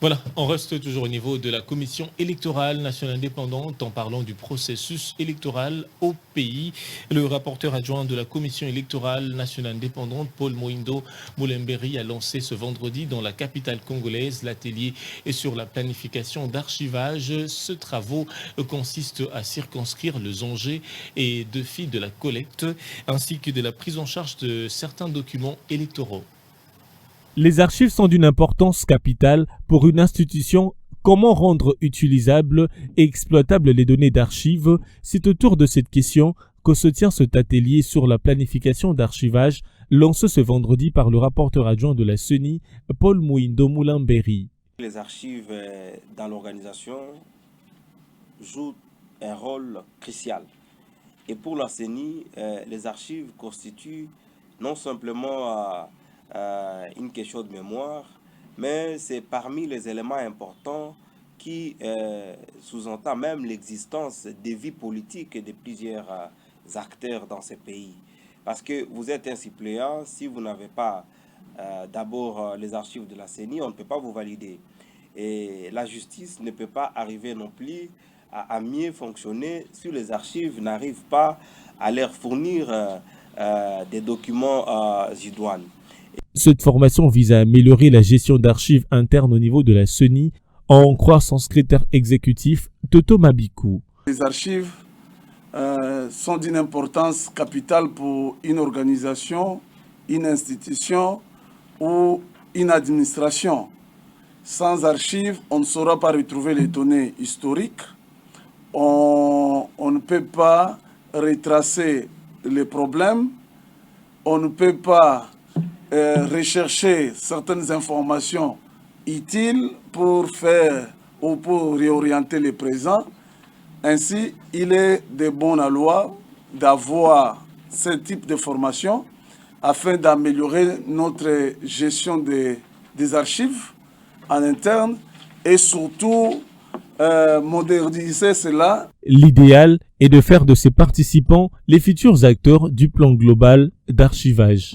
Voilà, on reste toujours au niveau de la Commission électorale nationale indépendante en parlant du processus électoral au pays. Le rapporteur adjoint de la Commission électorale nationale indépendante, Paul Moindo Moulemberi, a lancé ce vendredi dans la capitale congolaise l'atelier sur la planification d'archivage. Ce travaux consiste à circonscrire les enjeux et défis de la collecte ainsi que de la prise en charge de certains documents électoraux. Les archives sont d'une importance capitale pour une institution. Comment rendre utilisables et exploitables les données d'archives? C'est autour de cette question que se tient cet atelier sur la planification d'archivage lancé ce vendredi par le rapporteur adjoint de la CENI, Paul Moindo Moulemberi. Les archives dans l'organisation jouent un rôle crucial. Et pour la CENI, les archives constituent non simplement une question de mémoire, mais c'est parmi les éléments importants qui sous-entend même l'existence des vies politiques de plusieurs acteurs dans ces pays. Parce que vous êtes un suppléant, si vous n'avez pas d'abord les archives de la CENI, on ne peut pas vous valider. Et la justice ne peut pas arriver non plus à mieux fonctionner si les archives n'arrivent pas à leur fournir des documents idoines. Cette formation vise à améliorer la gestion d'archives internes au niveau de la CENI, en croire son secrétaire exécutif, Toto Mabikou. Les archives sont d'une importance capitale pour une organisation, une institution ou une administration. Sans archives, on ne saura pas retrouver les données historiques. On ne peut pas retracer les problèmes. On ne peut pas rechercher certaines informations utiles pour faire ou pour réorienter le présent. Ainsi, il est de bonne loi d'avoir ce type de formation afin d'améliorer notre gestion des archives en interne et surtout moderniser cela. L'idéal est de faire de ces participants les futurs acteurs du plan global d'archivage.